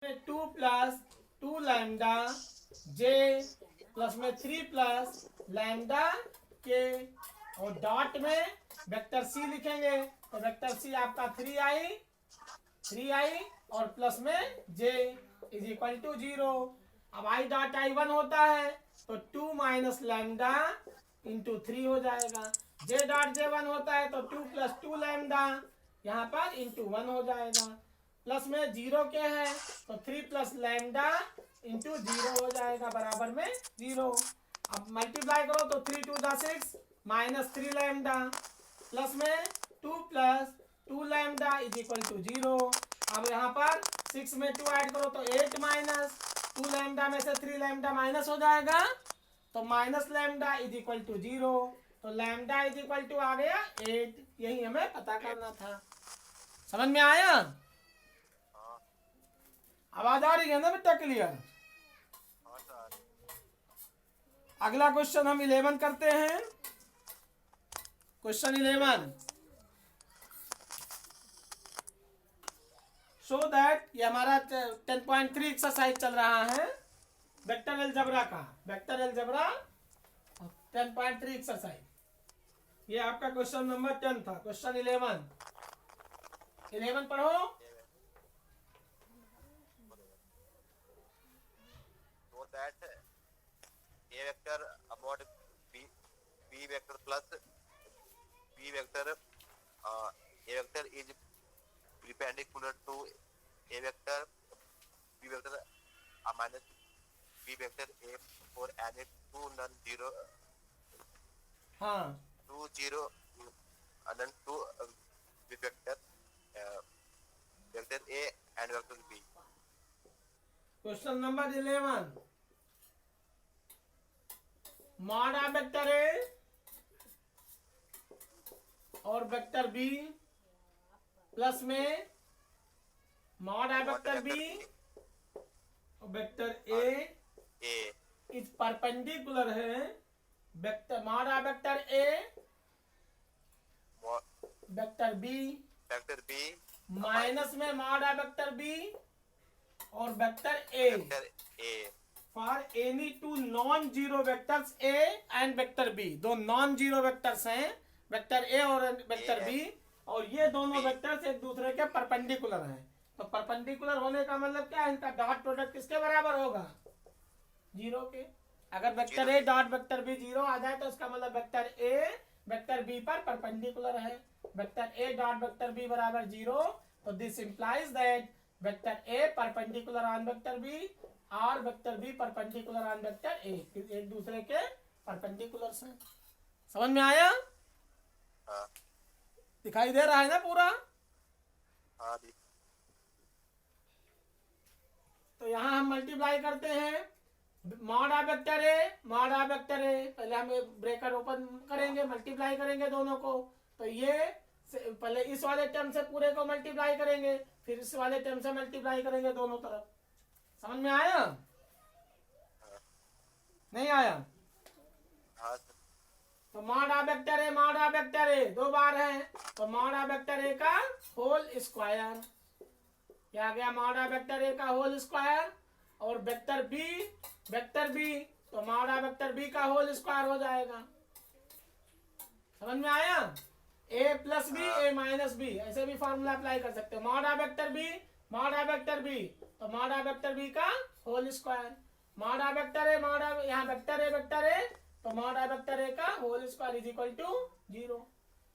में 2 plus 2 lambda जे plus में 3 plus lambda के और डॉट में वेक्टर सी लिखेंगे तो वेक्टर सी आपका 3i और प्लस में जे इज इक्वल टू 0। अब आई डॉट आई 1 होता है तो 2 माइनस लैम्डा इंटू 3 हो जाएगा। जे डॉट जे 1 होता है तो 2 प्लस 2 लैम्डा यहाँ पर इंटू 1 हो जाएगा। प्लस में 0 के है तो 3 प्लस लैम्डा इंटू 0 हो जाएगा बराबर में 0। अब मल्टीप्लाई करो तो 3 to the 6 minus 3 lambda plus में 2 plus 2 lambda is equal to 0। अब यहाँ पर 6 में 2 ऐड करो तो 8 माइनस 2 लैम्डा में से 3 लैम्डा माइनस हो जाएगा तो minus lambda is equal to 0। तो लैम्डा इज इक्वल टू आ गया 8। यही हमें पता करना था। समझ में आया? आवाज आ रही है ना बेटा क्लियर? अगला क्वेश्चन हम 11 करते हैं। क्वेश्चन 11 सो दैट ये हमारा 10.3 एक्सरसाइज चल रहा है वेक्टर अलजेब्रा का। Vector algebra 10.3 exercise. ये आपका क्वेश्चन नंबर 10 था। क्वेश्चन 11 पढ़ो। So that a vector about b vector plus b vector a vector is perpendicular to a vector b vector minus b vector a for any two non-zero हाँ 2 0 and then two vector vector a and vector b. Question number 11 mod आ vector A और vector B plus में mod आ vector B और vector A is perpendicular है vector mod आ vector A vector B minus में mod आ vector B और vector A for any two non zero vectors A and vector B. दो non zero vectors हैं vector A और vector B और ये दोनों वेक्टर्स एक दूसरे के परपेंडिकुलर हैं। तो परपेंडिकुलर होने का मतलब क्या है? इनका डॉट प्रोडक्ट किसके बराबर होगा? 0 के। अगर vector A dot vector B 0 आ जाए तो इसका मतलब वेक्टर ए वेक्टर बी पर परपेंडिकुलर है। Vector A dot vector B बराबर 0 तो this implies that vector A perpendicular on vector B और vector B perpendicular on vector A एक दूसरे के परपेंडिकुलर हैं। समझ में आया? दिखाई दे रहा है ना पूरा? तो यहाँ हम मल्टीप्लाई करते हैं मॉड आ वेक्टर ए पहले हम ब्रैकेट ओपन करेंगे मल्टीप्लाई करेंगे दोनों को। तो ये पहले इस वाले टर्म से पूरे को मल्टीप्लाई करेंगे फिर इस वाले टर्म से मल्टीप्लाई करेंगे दोनों तरफ। समझ में आया? नहीं आया? तो मॉड आ वेक्टर ए 2 बार है तो मॉड आ वेक्टर ए का होल स्क्वायर क्या गया? मॉड आ वेक्टर ए का होल स्क्वायर और वेक्टर बी तो मॉड आ वेक्टर बी का होल स्क्वायर हो जाएगा। समझ में आया? A plus B A minus B ऐसे भी फॉर्मूला अप्लाई कर सकते हो। मॉड आ वेक्टर बी तो मॉड आ वेक्टर बी का होल स्क्वायर मॉड आ वेक्टर ए यहाँ वेक्टर ए तो मॉड आ वेक्टर ए का whole square is equal to 0।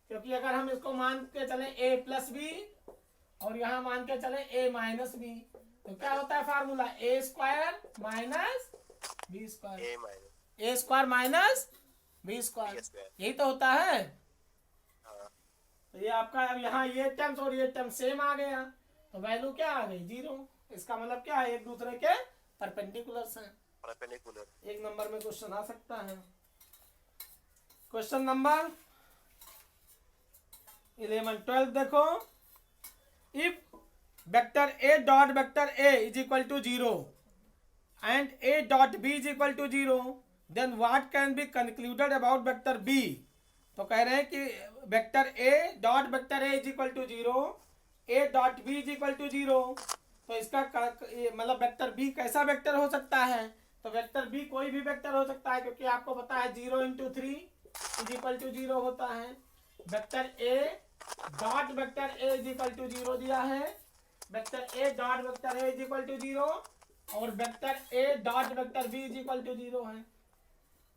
क्योंकि अगर हम इसको मान के चले ए प्लस बी और यहाँ मान के चले ए माइनस बी तो क्या होता है फार्मूला? ए स्क्वायर माइनस बी स्क्वायर ए स्क्वायर माइनस बी स्क्वायर यही तो होता है। तो ये आपका अब यहाँ ये टर्म्स और ये टर्म सेम आ गया तो वैल्यू क्या आ गई? 0। इसका मतलब क्या है? एक दूसरे के परपेंडिकुलर हैं। एक नंबर में क्वेश्चन आ सकता है। क्वेश्चन नंबर 12 देखो if vector A dot vector A is equal to 0 and A dot B is equal to 0 then what can be concluded about vector B. तो कह रहे हैं कि vector A dot vector A is equal to 0 A dot B is equal to 0 तो इसका मतलब vector B कैसा vector हो सकता है? तो वेक्टर बी कोई भी वेक्टर हो सकता है, क्योंकि आपको पता है 0 इंटू 3 इज इक्वल टू 0 होता है। Vector A dot vector A is equal to 0 दिया है, vector A dot vector A is equal to 0, और vector A dot vector B is equal to 0 है।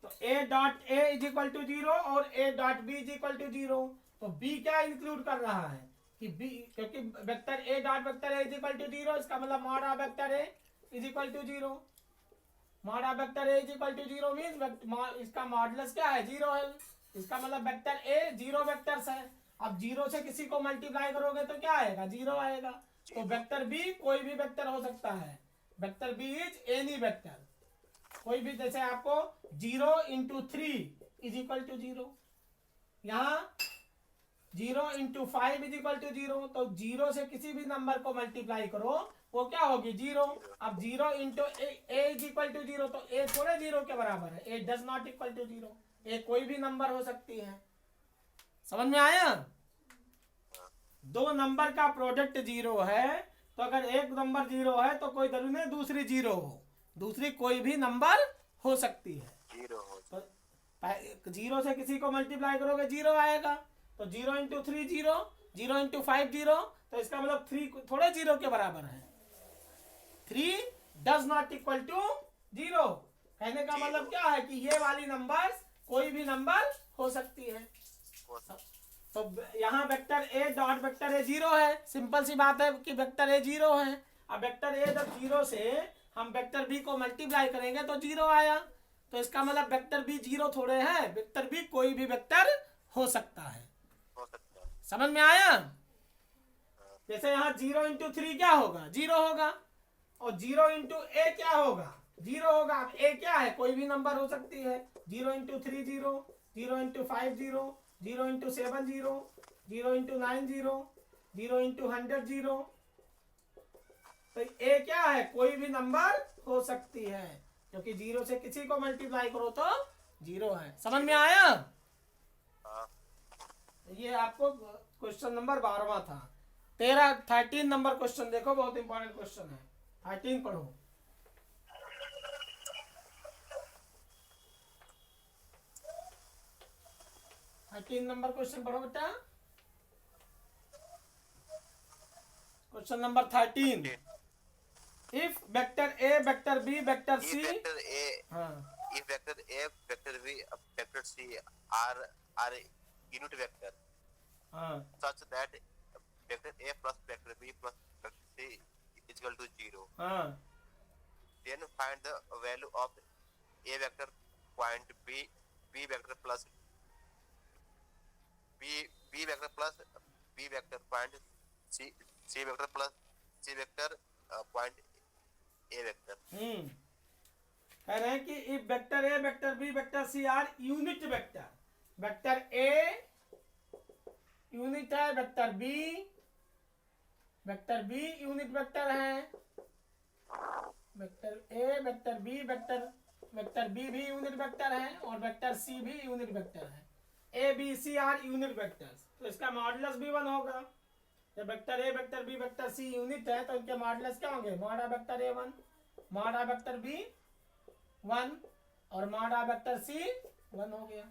तो A dot A is equal to 0 और A dot B is equal to 0। तो B क्या include कर रहा है कि बी, क्योंकि vector A dot vector A is equal to 0, इसका मतलब mod vector A is equal to 0। Mod vector A is equal to 0 means इसका मॉडुलस क्या है? 0 है। इसका मतलब वेक्टर ए 0 वेक्टर्स है। अब 0 से किसी को मल्टीप्लाई करोगे तो क्या आएगा? 0 आएगा। तो वेक्टर बी कोई भी वेक्टर हो सकता है। Vector B is any vector, कोई भी। जैसे आपको 0 इंटू 3 इज इक्वल टू 0, यहाँ 0 इंटू 5 इज इक्वल टू 0। तो 0 से किसी भी नंबर को मल्टीप्लाई करो वो क्या होगी? 0। अब 0 into A is equal to 0, तो ए थोड़े 0 के बराबर है, A does not equal to 0। A कोई भी नंबर हो सकती है। समझ में आया? दो नंबर का प्रोडक्ट 0 है, तो अगर एक नंबर 0 है तो कोई जरूरी नहीं दूसरी 0 हो, दूसरी कोई भी नंबर हो सकती है। 0 से किसी को मल्टीप्लाई करोगे 0 आएगा। तो 0 इंटू 3 0, 0 इंटू 5 0, तो इसका मतलब 3 थोड़े 0 के बराबर है। 3 डज नॉट इक्वल टू 0। कहने का मतलब क्या है कि ये वाली नंबर कोई भी नंबर हो सकती है। तो यहाँ वेक्टर ए डॉट वेक्टर ए 0 है, सिंपल सी बात है कि वेक्टर ए 0 है। अब वेक्टर ए जब 0 से हम वेक्टर बी को मल्टीप्लाई करेंगे तो 0 आया। तो इसका मतलब वेक्टर बी 0 थोड़े है, वेक्टर बी कोई भी वेक्टर हो सकता है। समझ में आया? जैसे यहाँ 0 इंटू 3 क्या होगा? 0 होगा, और 0 इंटू ए क्या होगा? 0 होगा। अब ए क्या है? कोई भी नंबर हो सकती है। 0 into 3 0, 0 into 5 0, 0 into 7 0, 0 into 9 0, 0 into 100 0। तो ए क्या है? कोई भी नंबर हो सकती है, क्योंकि 0 से किसी को मल्टीप्लाई करो तो 0 है। समझ में आया? ये आपको क्वेश्चन नंबर 12वां था। 13 नंबर क्वेश्चन देखो, बहुत इंपॉर्टेंट क्वेश्चन है। 13 पढ़ो। 13 नंबर क्वेश्चन पढ़ो बेटा। Question number 13, if vector A vector B vector C, if vector A, vector B, vector C are unit vector, such that vector A plus vector B plus vector C is equal to 0, then find the value of A vector point B vector plus B vector plus B vector point C vector plus C vector point A vector. कह रहे हैं कि if vector A vector B vector C are unit vector, vector A unit है, vector B unit vector है, vector A vector B vector B भी unit vector है, और vector C भी यूनिट वेक्टर है। A B C are unit vectors, तो इसका modulus भी 1 होगा। जब vector A vector B vector C unit है तो इनके मॉडुलस क्या होंगे? Mod vector A 1, mod vector B 1, और मॉड वेक्टर सी 1 हो गया।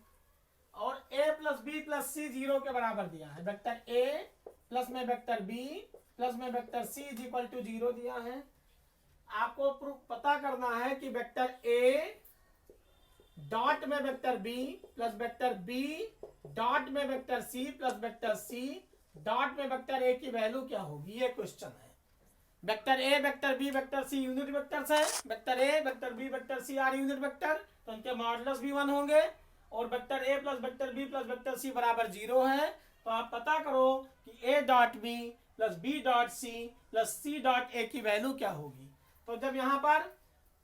और A plus B plus C 0 के बराबर दिया है। वेक्टर ए प्लस में वेक्टर बी प्लस में vector C is equal to 0 दिया है। आपको प्रूफ पता करना है कि वेक्टर ए डॉट में vector B plus vector B dot में vector C plus vector C dot में वेक्टर ए की वैल्यू क्या होगी, ये क्वेश्चन है। Vector A vector B vector C unit vectors है। Vector A vector B vector C are unit vector, तो उनके मॉडुलस भी 1 होंगे। और vector A plus vector B plus vector C बराबर 0 है। तो आप पता करो कि A dot B plus B dot C plus C dot A की वैल्यू क्या होगी। तो जब यहाँ पर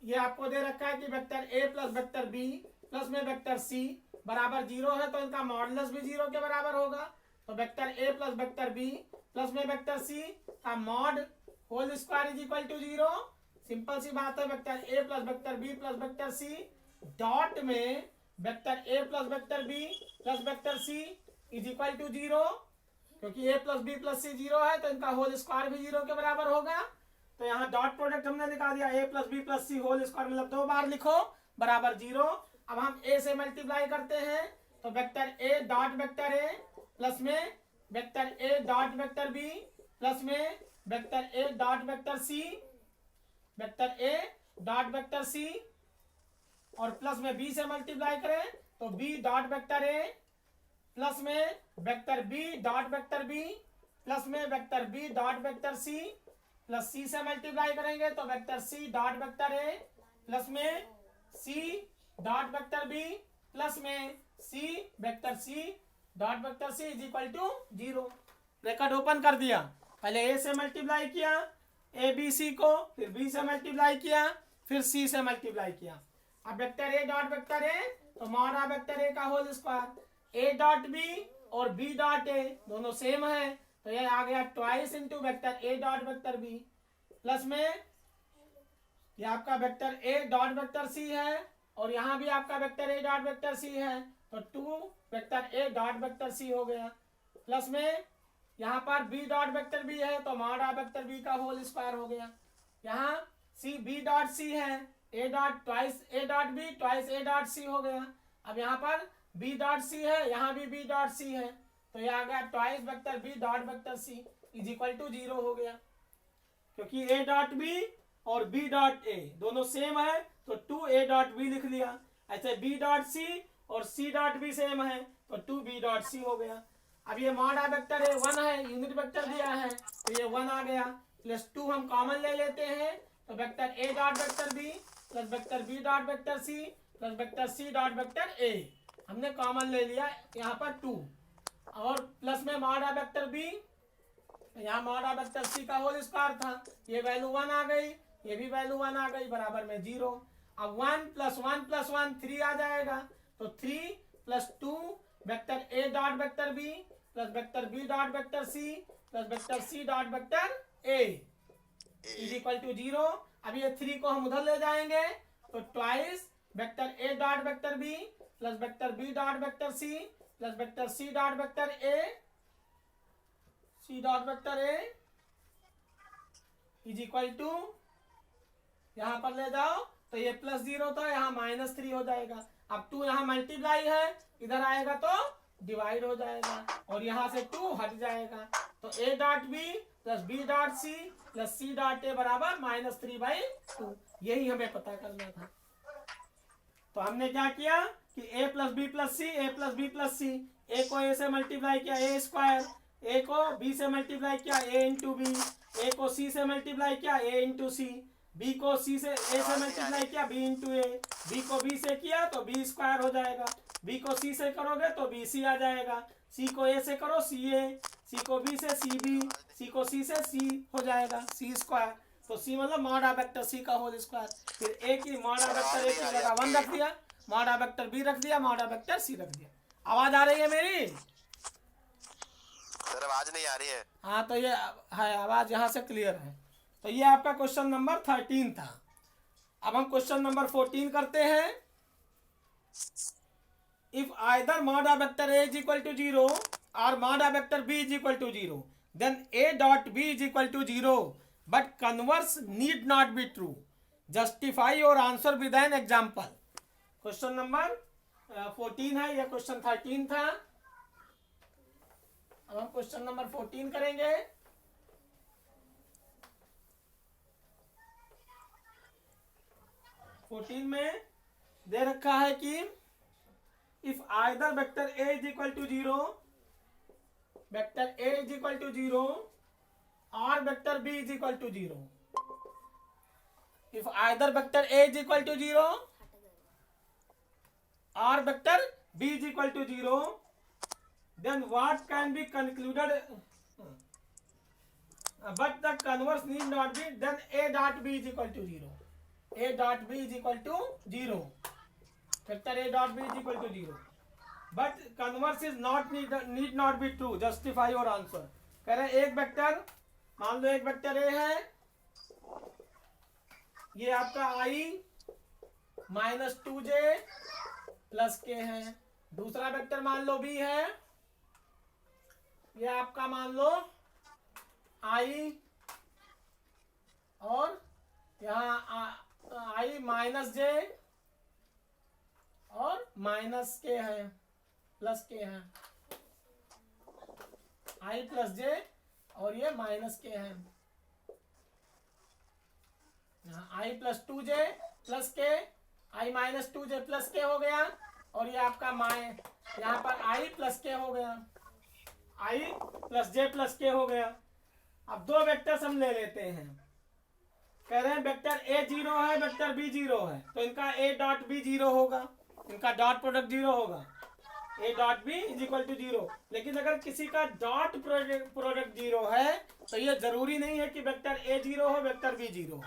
ये आपको दे रखा है कि vector A plus vector B plus में वेक्टर सी बराबर 0 है, तो इनका मॉडुलस भी 0 के बराबर होगा। तो vector A plus vector B plus में वेक्टर सी का mod whole square is equal to 0। Simple सी बात है, vector A plus vector B plus vector C dot में vector A plus vector B plus vector C is equal to 0, क्योंकि A plus B plus C 0 है तो इनका whole square भी 0 के बराबर होगा। तो यहाँ डॉट प्रोडक्ट हमने निकाल दिया, ए प्लस बी प्लस सी होल स्क्वायर मतलब 2 बार लिखो बराबर 0। अब हम ए से मल्टीप्लाई करते हैं तो vector A dot vector A plus में vector A dot vector B plus में vector A dot vector C, vector A dot vector C और प्लस में बी से मल्टीप्लाई करें तो B dot vector A plus में vector B dot vector B plus में vector B dot vector C plus C से multiply करेंगे तो vector C dot vector A plus में C dot vector B plus में C vector C dot vector C is equal to 0। Bracket open कर दिया, पहले ए से मल्टीप्लाई किया ए बी सी को, फिर बी से मल्टीप्लाई किया, फिर सी से मल्टीप्लाई किया। अब vector A dot vector A तो मॉड वेक्टर ए का whole square, A dot B और बी डॉट ए दोनों सेम है तो ये आ गया twice into vector A dot vector B plus में ये आपका vector A dot vector C है और यहाँ भी आपका vector A dot vector C है तो 2 vector A dot vector C हो गया प्लस में यहाँ पर बी डॉट वेक्टर बी है तो मॉड वेक्टर बी का होल स्क्वायर हो गया। यहाँ सी बी डॉट सी है, A dot twice A dot B twice A dot C हो गया। अब यहाँ पर बी डॉट सी है, यहाँ भी बी डॉट सी है तो ये आ गया twice vector B dot vector C is equal to 0 हो गया, क्योंकि ए डॉट बी और बी डॉट ए दोनों सेम है तो 2 ए डॉट बी लिख लिया। ऐसे बी डॉट सी और सी डॉट बी सेम है तो 2 बी डॉट सी हो गया। अब ये मॉड वेक्टर है 1 है, यूनिट वेक्टर दिया है तो ये 1 आ गया प्लस 2 हम कॉमन ले लेते हैं तो vector A dot vector B plus vector B dot vector C plus vector C dot vector A हमने कॉमन ले लिया यहाँ पर 2 और प्लस में मॉड वेक्टर बी, यहाँ मॉड वेक्टर सी का होल स्क्वायर था, ये वैल्यू 1 आ गई, ये भी वैल्यू 1 आ गई बराबर में 0। अब 1 प्लस 1 प्लस 1 3 आ जाएगा तो 3 plus 2 vector A dot vector B plus vector B dot vector C plus vector C dot vector A is equal to 0। अब ये 3 को हम उधर ले जाएंगे तो twice vector A dot vector B plus vector B dot vector C plus vector C dot vector A is equal to यहां पर ले जाओ तो ये प्लस 0 था, यहाँ -3 हो जाएगा। अब 2 यहाँ मल्टीप्लाई है, इधर आएगा तो डिवाइड हो जाएगा और यहाँ से 2 हट जाएगा तो A dot B plus B dot C plus C dot A बराबर -3/2। यही हमें पता करना था। तो हमने क्या किया कि ए प्लस बी प्लस सी ए प्लस बी प्लस सी, ए को ए से मल्टीप्लाई किया ए स्क्वायर, ए को बी से मल्टीप्लाई किया ए इंटू बी, ए को सी से मल्टीप्लाई किया ए इंटू सी, बी को सी से ए से मल्टीप्लाई किया बी इंटू ए, बी को बी से किया तो बी स्क्वायर हो जाएगा, बी को सी से करोगे तो बी सी आ जाएगा, सी को ए से करो सी ए, सी को बी से सी बी, सी को सी से सी हो जाएगा सी स्क्वायर। तो सी मतलब मॉड वेक्टर सी का होल स्क्वायर। फिर ए की मॉड वेक्टर ए की जगह 1 रख दिया, मॉड वेक्टर बी रख दिया, मॉड वेक्टर सी रख दिया। आवाज आ रही है मेरी? सर आवाज नहीं आ रही है। हाँ तो ये है, आवाज यहाँ से क्लियर है। तो ये आपका क्वेश्चन नंबर 13 था। अब हम क्वेश्चन नंबर 14 करते हैं। If either mod vector A is equal to 0 और mod vector B is equal to 0 then A dot B is equal to 0 but converse need not be true. Justify your answer with an example. Question number 14 है, यह question 13 था। अब हम question number 14 करेंगे। में दे रखा है कि if either vector A is equal to 0 vector A is equal to 0 और vector B is equal to 0, if either vector A is equal to 0 और vector B is equal to 0 then what can be concluded but the converse need not be, then a dot b is equal to 0, a dot b is equal to 0, vector a dot b is equal to 0 but converse is not need not be true। justify your answer। कह रहे एक vector, मान लो एक vector a है, ये आपका i -2j plus k है। दूसरा वेक्टर मान लो b है, ये आपका मान लो i और यहाँ आई माइनस जे और माइनस के है, प्लस के है, आई प्लस जे और ये माइनस के है। आई प्लस 2j प्लस के, आई माइनस 2j प्लस के हो गया, और ये आपका यहाँ पर आई प्लस के हो गया, आई प्लस जे प्लस के हो गया। अब दो वेक्टर्स हम ले लेते हैं। कह रहे हैं वेक्टर ए 0 है, वेक्टर बी 0 है, तो इनका ए डॉट बी 0 होगा, इनका डॉट प्रोडक्ट 0 होगा, A dot B is equal to 0। लेकिन अगर किसी का डॉट प्रोडक्ट 0 है तो ये जरूरी नहीं है कि वेक्टर ए 0 हो, वेक्टर बी 0 हो।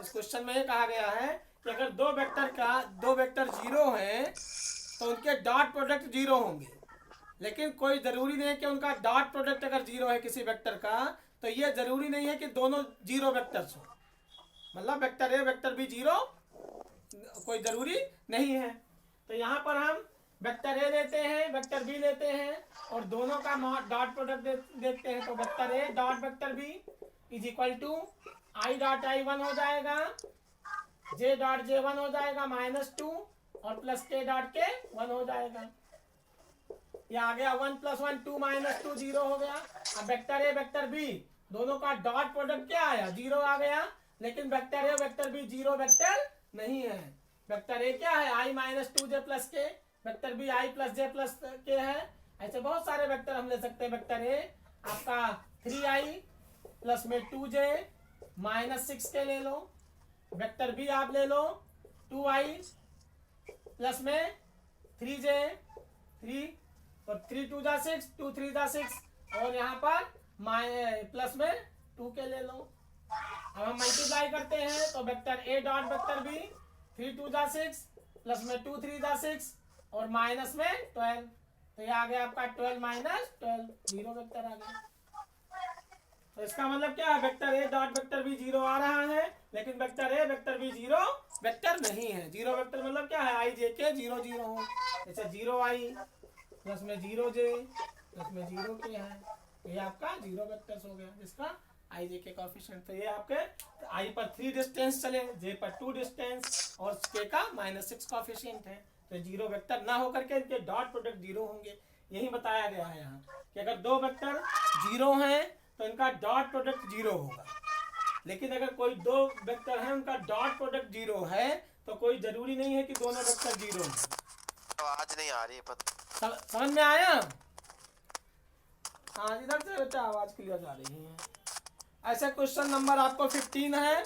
इस क्वेश्चन में ये कहा गया है कि अगर दो वेक्टर 0 हैं तो उनके डॉट प्रोडक्ट 0 होंगे, लेकिन कोई जरूरी नहीं है कि उनका डॉट प्रोडक्ट अगर 0 है किसी वेक्टर का, तो ये जरूरी नहीं है कि दोनों 0 वेक्टर्स हो। मतलब वेक्टर ए वेक्टर बी 0 कोई जरूरी नहीं है। तो यहाँ पर हम वेक्टर ए लेते हैं, वेक्टर बी लेते हैं और दोनों का डॉट प्रोडक्ट देखते हैं। तो vector A dot vector B is equal to I dot I 1 हो जाएगा, जे डॉट जे 1 हो जाएगा -2 और प्लस के डॉट के 1 हो जाएगा। ये आ गया 1 + 1 2 -2 0 हो गया। अब वेक्टर ए वेक्टर बी दोनों का डॉट प्रोडक्ट क्या आया, 0 आ गया। लेकिन vector A vector B 0 vector नहीं है। वेक्टर ए क्या है, I -2j plus K, vector B I plus J plus K है। ऐसे बहुत सारे वेक्टर हम ले सकते हैं। वेक्टर ए आपका 3i प्लस में 2j -6 के ले लो। वेक्टर बी आप ले लो 2i प्लस में 3j 3 और 3 2 जा 6 2 3 जा 6 और यहाँ पर प्लस में 2 के ले लो। अब हम मल्टीप्लाई करते हैं तो vector A dot vector B 3 2 जा 6 प्लस में 2 3 जा 6 और माइनस में 12। तो ये आ गया आपका 12 - 12 0 वेक्टर आ गया। तो इसका मतलब क्या है, vector A dot vector B 0 आ रहा है, लेकिन vector A vector B 0 vector नहीं है। 0 वेक्टर मतलब क्या है, आई जे के 0 0 हो। जैसे 0i प्लस में 0j प्लस में 0 के है, ये आपका 0 वेक्टर्स हो गया जिसका आई जे के कोएफिशिएंट। तो ये आपके आई पर 3 डिस्टेंस चले, जे पर 2 डिस्टेंस और के का -6 कोएफिशिएंट है। तो 0 वेक्टर ना होकर के इनके डॉट प्रोडक्ट 0 होंगे। यही बताया गया है यहाँ कि अगर दो वेक्टर 0 हैं तो इनका डॉट प्रोडक्ट 0 होगा। लेकिन अगर कोई दो वेक्टर है उनका डॉट प्रोडक्ट 0 है तो कोई जरूरी नहीं है कि दोनों वेक्टर 0 हो। आवाज नहीं आ रही है, समझ में आया? हाँ, इधर से बच्चा आवाज क्लियर आ रही है। ऐसे क्वेश्चन नंबर आपको 15 है।